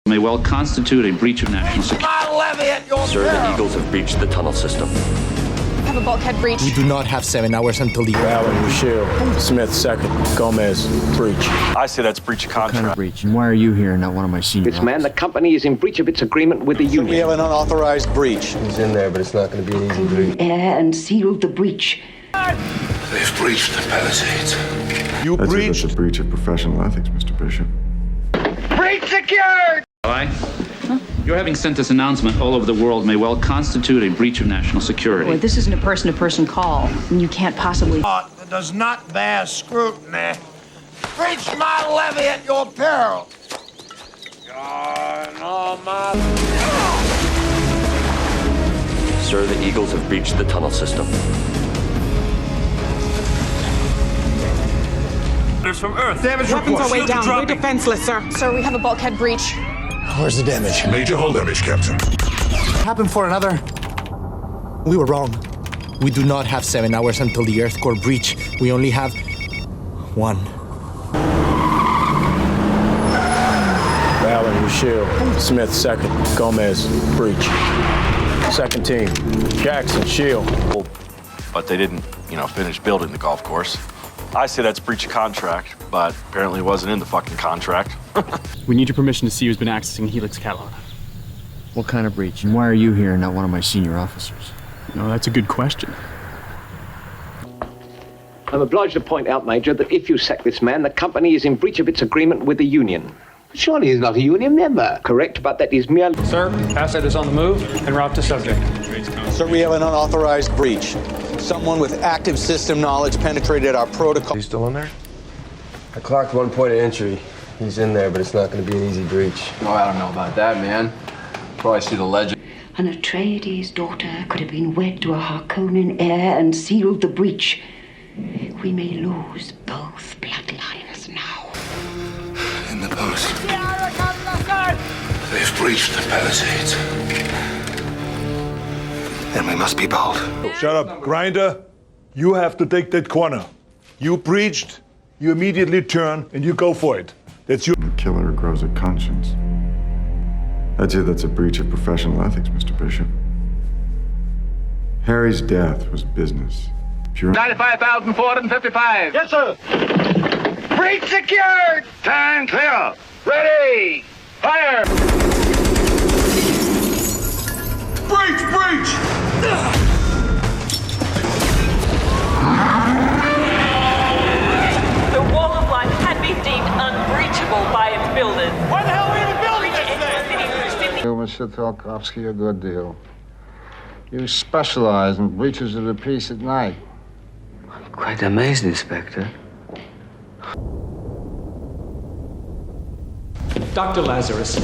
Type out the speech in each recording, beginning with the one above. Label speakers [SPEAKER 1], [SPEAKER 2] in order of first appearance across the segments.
[SPEAKER 1] may well constitute a breach of national security.
[SPEAKER 2] Sir, the Eagles have breached the tunnel system.
[SPEAKER 3] Have a bulkhead breach.
[SPEAKER 4] We do not have 7 hours until the...
[SPEAKER 5] Allen, Rochelle, Smith, second. Gomez, breach.
[SPEAKER 6] I say that's breach of contract.
[SPEAKER 7] What kind of breach? And why are you here, not one of my senior
[SPEAKER 8] This man, the company is in breach of its agreement with the union.
[SPEAKER 5] We have an unauthorized breach.
[SPEAKER 2] He's in there, but it's not going to be an easy breach.
[SPEAKER 9] Air and sealed the breach.
[SPEAKER 10] They've breached the Palisades.
[SPEAKER 11] You breached. That's a breach of professional ethics, Mr. Bishop.
[SPEAKER 8] Breach secured!
[SPEAKER 1] Your having sent this announcement all over the world may well constitute a breach of national security.
[SPEAKER 3] Boy, this isn't a person-to-person call, and you can't possibly...
[SPEAKER 10] That does not bear scrutiny. Breach my levee at your peril. God almighty.
[SPEAKER 2] Sir, the Eagles have breached the tunnel system.
[SPEAKER 6] There's from Earth.
[SPEAKER 10] Damage
[SPEAKER 3] Weapons are way
[SPEAKER 6] Shields are
[SPEAKER 3] down. We're
[SPEAKER 6] dropping.
[SPEAKER 3] defenseless, sir. Sir, we have a bulkhead breach.
[SPEAKER 5] Where's the damage?
[SPEAKER 10] Major hull damage, Captain.
[SPEAKER 4] Happened for another... We were wrong. We do not have 7 hours until the Earth core breach. We only have 1.
[SPEAKER 5] Allen, Rochelle, Smith, second. Gomez, breach. Second team. Jackson, Shield.
[SPEAKER 6] But they didn't, finish building the golf course. I say that's breach of contract, but apparently it wasn't in the fucking contract.
[SPEAKER 7] We need your permission to see who's been accessing Helix catalog. What kind of breach? And why are you here, not one of my senior officers? No, that's a good question.
[SPEAKER 8] I'm obliged to point out, Major, that if you sack this man, the company is in breach of its agreement with the union.
[SPEAKER 12] Surely he's not a union member.
[SPEAKER 8] Correct, but that is merely...
[SPEAKER 13] Sir, asset is on the move and route to subject.
[SPEAKER 5] Sir, we have an unauthorized breach. Someone with active system knowledge penetrated our protocol.
[SPEAKER 2] He's still in there? I clocked 1 point of entry. He's in there, but it's not going to be an easy breach.
[SPEAKER 12] Oh, I don't know about that, man. Probably see the legend.
[SPEAKER 9] An Atreides' daughter could have been wed to a Harkonnen heir and sealed the breach. We may lose both bloodlines now.
[SPEAKER 10] In the post. They've breached the Palisades. And we must be bold.
[SPEAKER 11] Shut up, Grinder. You have to take that corner. You breached, you immediately turn, and you go for it. That's your...
[SPEAKER 14] The killer grows a conscience. I'd say that's a breach of professional ethics, Mr. Bishop. Harry's death was business. Pure...
[SPEAKER 8] 95,455.
[SPEAKER 10] Yes, sir.
[SPEAKER 8] Breach secured!
[SPEAKER 10] Time clear.
[SPEAKER 8] Ready! Fire!
[SPEAKER 10] Breach! Breach!
[SPEAKER 15] The wall of life had been deemed unbreachable by its builders.
[SPEAKER 10] Why the hell are we even building this thing?
[SPEAKER 16] You, Mr. Tarkovsky, a good deal. You specialize in breaches of the peace at night.
[SPEAKER 12] I'm quite amazed, Inspector.
[SPEAKER 13] Dr. Lazarus,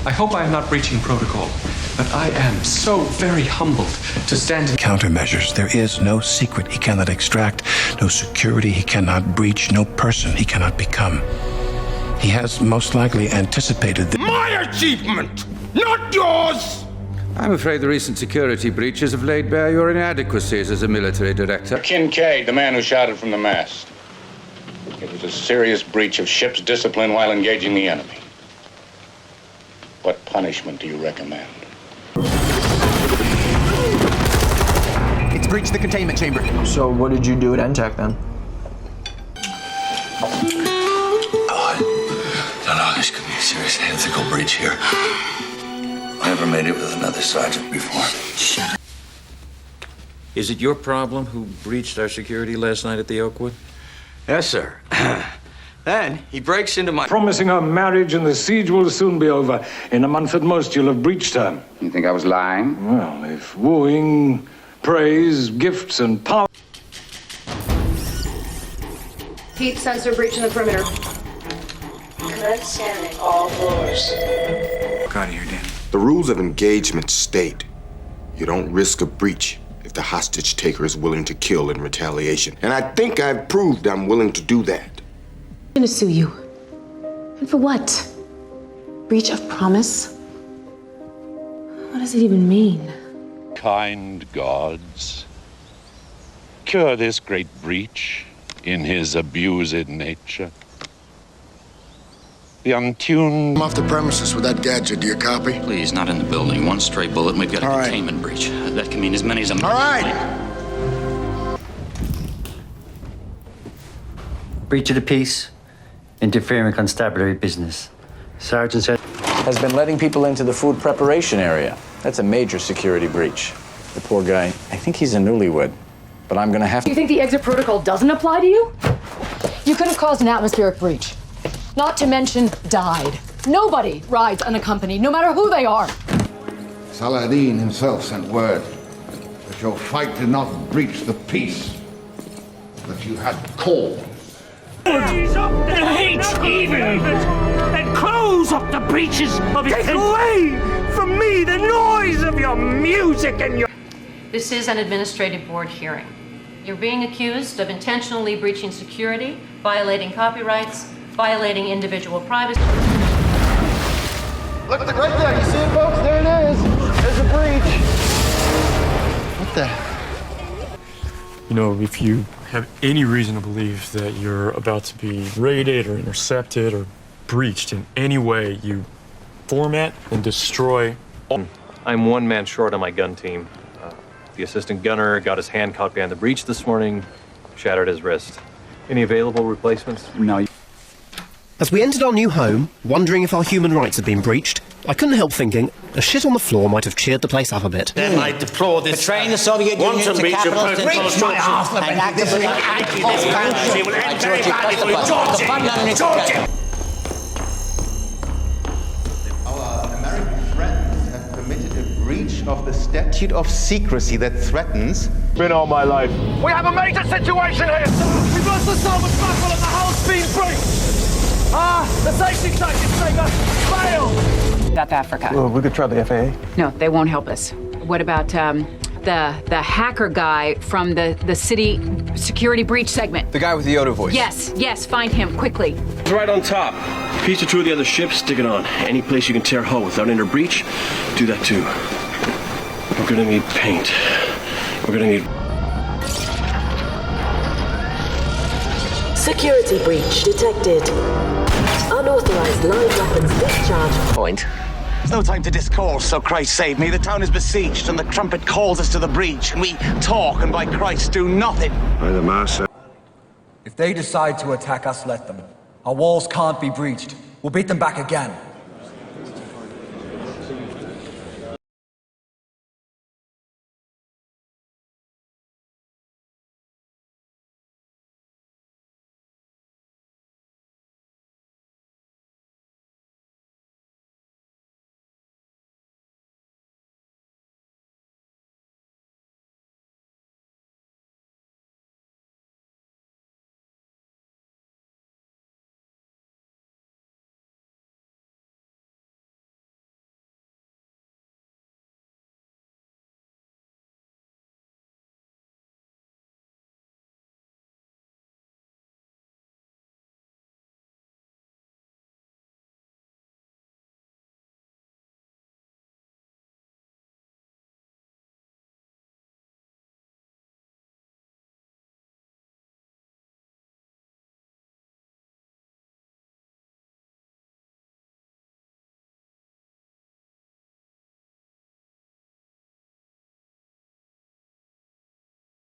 [SPEAKER 13] I hope I am not breaching protocol, but I am so very humbled to stand in...
[SPEAKER 10] Countermeasures. There is no secret he cannot extract, no security he cannot breach, no person he cannot become. He has most likely anticipated
[SPEAKER 17] My achievement, not yours!
[SPEAKER 18] I'm afraid the recent security breaches have laid bare your inadequacies as a military director.
[SPEAKER 19] Kincaid, the man who shouted from the mast. It was a serious breach of ship's discipline while engaging the enemy. What punishment do you recommend?
[SPEAKER 4] It's breached the containment chamber.
[SPEAKER 12] So what did you do at NTAC then?
[SPEAKER 10] No, this could be a serious ethical breach here. I never made it with another sergeant before.
[SPEAKER 9] Shut up.
[SPEAKER 18] Is it your problem who breached our security last night at the Oakwood?
[SPEAKER 12] Yes, sir. Then he breaks into my...
[SPEAKER 11] Promising her marriage and the siege will soon be over. In a month at most, you'll have breached her.
[SPEAKER 12] You think I was lying?
[SPEAKER 11] Well, if wooing, praise, gifts, and power...
[SPEAKER 3] Heat sensor breach in the perimeter.
[SPEAKER 15] Commence scanning all floors.
[SPEAKER 18] Get out of here, Dan.
[SPEAKER 10] The rules of engagement state you don't risk a breach if the hostage taker is willing to kill in retaliation. And I think I've proved I'm willing to do that.
[SPEAKER 3] I'm gonna sue you. And for what? Breach of promise? What does it even mean?
[SPEAKER 19] Kind gods, cure this great breach in his abused nature.
[SPEAKER 17] The untuned...
[SPEAKER 20] I'm off the premises with that gadget. Do you copy?
[SPEAKER 21] Please, not in the building. One stray bullet and we've got a
[SPEAKER 20] All right.
[SPEAKER 21] containment breach. That can mean as many as a...
[SPEAKER 20] All right!
[SPEAKER 22] Breach of the peace, interfering with constabulary business. Sergeant said...
[SPEAKER 23] Has been letting people into the food preparation area. That's a major security breach. The poor guy, I think he's a newlywed, but I'm gonna have to...
[SPEAKER 24] You think the exit protocol doesn't apply to you? You could have caused an atmospheric breach. Not to mention died. Nobody rides unaccompanied, no matter who they are.
[SPEAKER 17] Saladin himself sent word that your fight did not breach the peace, that you had cause.
[SPEAKER 25] Ease up the hate, even, and close up the breaches of it. Take away from me the noise of your music and your...
[SPEAKER 26] This is an administrative board hearing. You're being accused of intentionally breaching security, violating copyrights, violating individual privacy.
[SPEAKER 27] Look right there, you see it, folks? There it is. There's a breach. What the?
[SPEAKER 7] You know, if you have any reason to believe that you're about to be raided or intercepted or breached in any way, you format and destroy.
[SPEAKER 28] I'm one man short on my gun team. The assistant gunner got his hand caught behind the breech this morning, shattered his wrist. Any available replacements?
[SPEAKER 29] No. As we entered our new home, wondering if our human rights had been breached, I couldn't help thinking a shit on the floor might have cheered the place up a bit.
[SPEAKER 12] Then I deplore this betraying the Soviet Union to capitals to breach my arse and actively anti-this country will end very badly for you. Georgia!
[SPEAKER 30] Our American friends have committed a breach of the statute of secrecy that threatens...
[SPEAKER 11] Been all my life.
[SPEAKER 25] We have a major situation here! We've lost the salvage buckle and the hull's been breached! The safety tactics take us failed!
[SPEAKER 31] South Africa.
[SPEAKER 5] Well, we could try the FAA.
[SPEAKER 31] No, they won't help us. What about the hacker guy from the city security breach segment?
[SPEAKER 2] The guy with the Yoda voice.
[SPEAKER 31] Yes, find him quickly.
[SPEAKER 32] It's right on top. Piece or two of the other ships, stick it on. Any place you can tear hull without inner breach, do that too. We're gonna need paint. We're gonna need...
[SPEAKER 33] Security breach detected. Unauthorized live weapons discharge.
[SPEAKER 12] Point. There's no time to discourse, so Christ save me. The town is besieged, and the trumpet calls us to the breach, and we talk, and by Christ do nothing.
[SPEAKER 30] By the master.
[SPEAKER 34] If they decide to attack us, let them. Our walls can't be breached. We'll beat them back again.